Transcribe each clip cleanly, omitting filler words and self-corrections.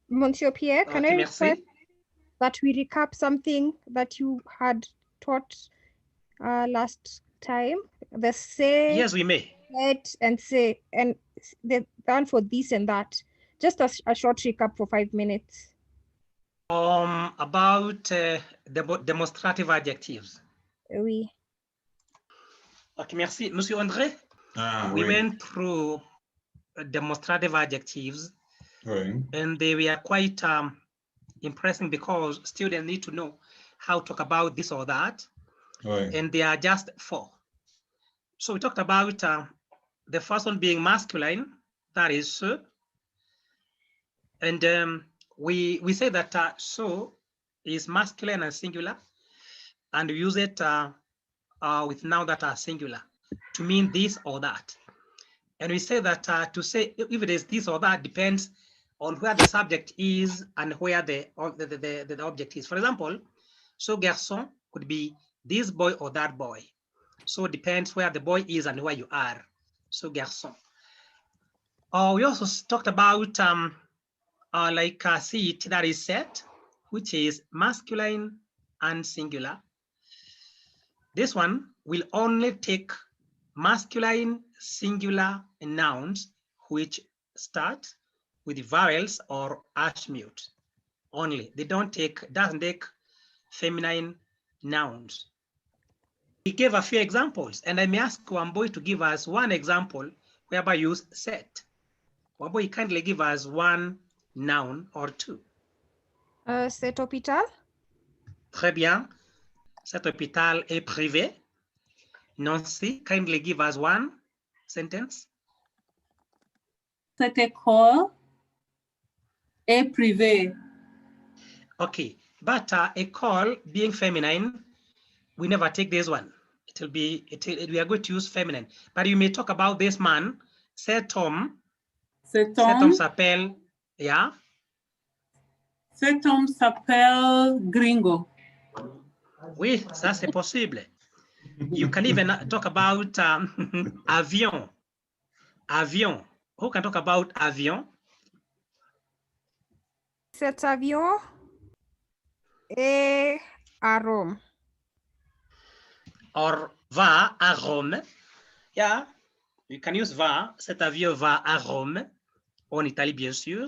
Monsieur Pierre, can I request that we recap something that you had taught last time? The say. Yes, we may. Let and say, and the one for this and that. Just a short recap for 5 minutes. About the demonstrative adjectives. Oui. Okay, merci. Monsieur André, we went through demonstrative adjectives, and they were quite impressive because students need to know how to talk about this or that, and they are just 4. So we talked about the first one being masculine, that is so, and we say that so is masculine and singular, and we use it with noun that are singular to mean this or that. And we say that to say if it is this or that depends on where the subject is and where the object is. For example, so garçon could be this boy or that boy. So it depends where the boy is and where you are. So garçon. We also talked about seat, that is set, which is masculine and singular. This one will only take masculine singular nouns which start with vowels or mute only. They doesn't take feminine nouns. We gave a few examples, and I may ask Wambui to give us one example whereby you use set. Wambui, kindly give us one noun or two. Cet hôpital. Très bien. Cet hôpital est privé. Nancy, kindly give us one sentence. Cette école est privée. Okay, but école being feminine, we never take this one. We are going to use feminine. But you may talk about this man, cet homme. Cet homme s'appelle, yeah. Cet homme s'appelle Gringo. Oui, ça c'est possible. You can even talk about avion. Avion. Who can talk about avion? Cet avion est à Rome. Or va à Rome. Yeah, you can use va. Cet avion va à Rome. En Italie, bien sûr.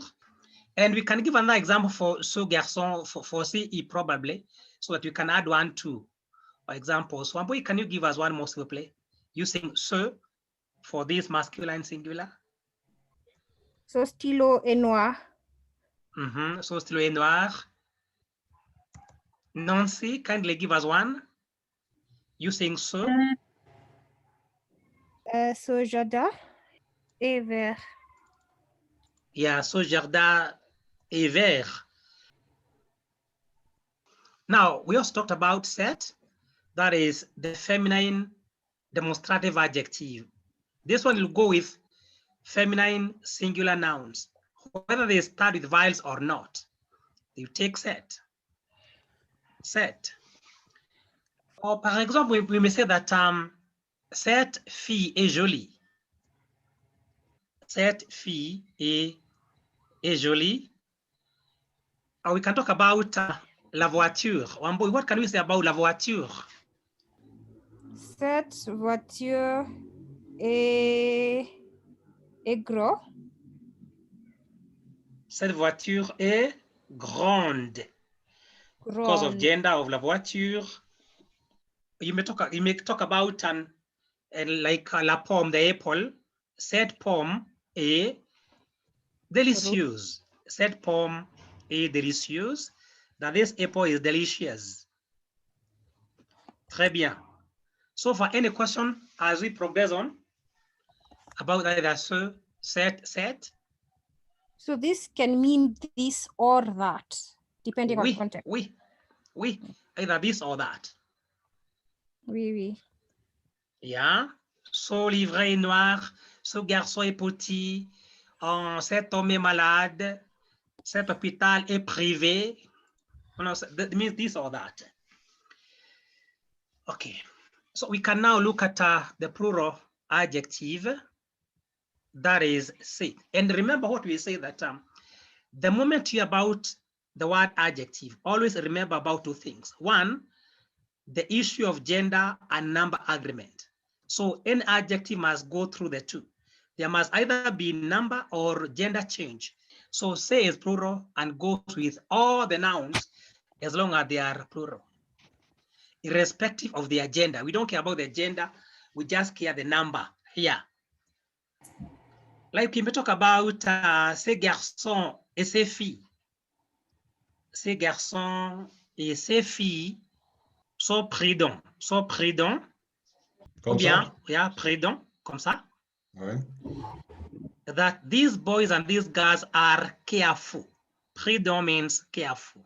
And we can give another example for ce garçon, for CE probably, so that you can add 1, 2 examples. Wambui, can you give us one more, s'il vous plaît, using ce for this masculine singular? So stylo est noir. So stylo est noir. Nancy, kindly give us one using ce. Ce jardin est vert. Yeah, ce jardin est vert. Now, we also talked about set. That is the feminine demonstrative adjective. This one will go with feminine singular nouns, whether they start with vowels or not. You take set. Set. Or, par exemple, we may say that cette fille est jolie. Cette fille est jolie. Or we can talk about la voiture. Wambui, what can we say about la voiture? Cette voiture est gros. Cette voiture est grande. Because of gender of la voiture. You may talk about like la pomme, the apple. Cette pomme est délicieuse. Cette pomme est délicieuse. That this apple is delicious. Très bien. So for any question as we progress on about either so, set. So this can mean this or that, depending on context. Oui, either this or that. Oui. Yeah. Ce livre est noir, ce garçon est petit, cet homme est malade, cet hôpital est privé. That means this or that. Okay. So we can now look at the plural adjective, that is sit. And remember what we say that The moment you're about the word adjective, always remember about two things. One, the issue of gender and number agreement. So any adjective must go through the two. There must either be number or gender change. So say is plural and goes with all the nouns as long as they are plural, irrespective of their gender. We don't care about the gender, we just care the number here. Like we talk about ces garçons et ces filles. Ces garçons et ces filles sont prudents. Ou bien, yeah, prudents, comme ça. Ouais. That these boys and these girls are careful. Prudent means careful.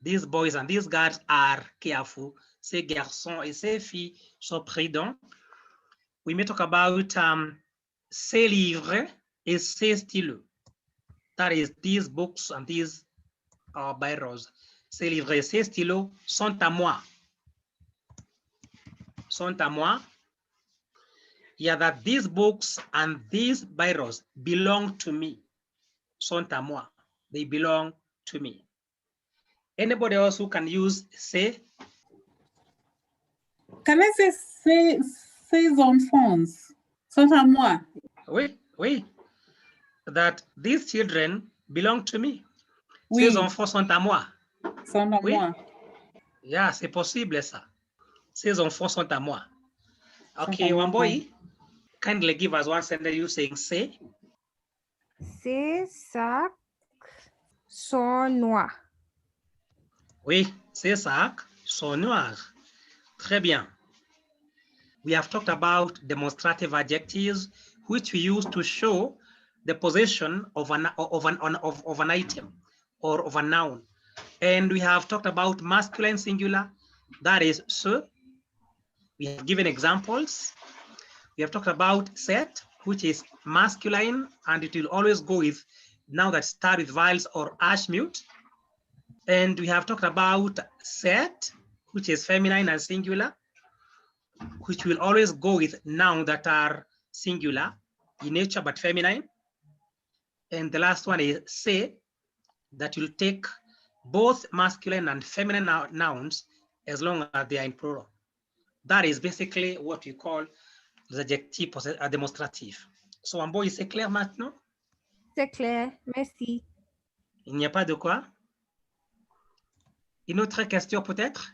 These boys and these girls are careful. Ces garçons et ces filles sont prudents. We may talk about ces livres et ces stylos. That is, these books and these biros. Ces livres et ces stylos sont à moi. Sont à moi. Yeah, that these books and these biros belong to me. Sont à moi. They belong to me. Anybody else who can use say? Can I say ces enfants sont à moi? Oui. That these children belong to me. Oui. Ces enfants sont à moi. Sont à moi. Yeah, c'est possible ça. Ces enfants sont à moi. Okay, one boy, kindly give us one sentence you saying say. Ces sacs sont noirs. Oui, ces sacs sont noirs. Très bien. We have talked about demonstrative adjectives, which we use to show the possession of an item or of a noun. And we have talked about masculine singular, that is ce. We have given examples. We have talked about set, which is masculine, and it will always go with noun that start with vowels or ash mute. And we have talked about set, which is feminine and singular, which will always go with nouns that are singular in nature but feminine. And the last one is say, that will take both masculine and feminine nouns as long as they are in plural. That is basically what we call les adjectifs démonstratifs. So, en beau, c'est clair maintenant? C'est clair, merci. Il n'y a pas de quoi? Une autre question peut-être?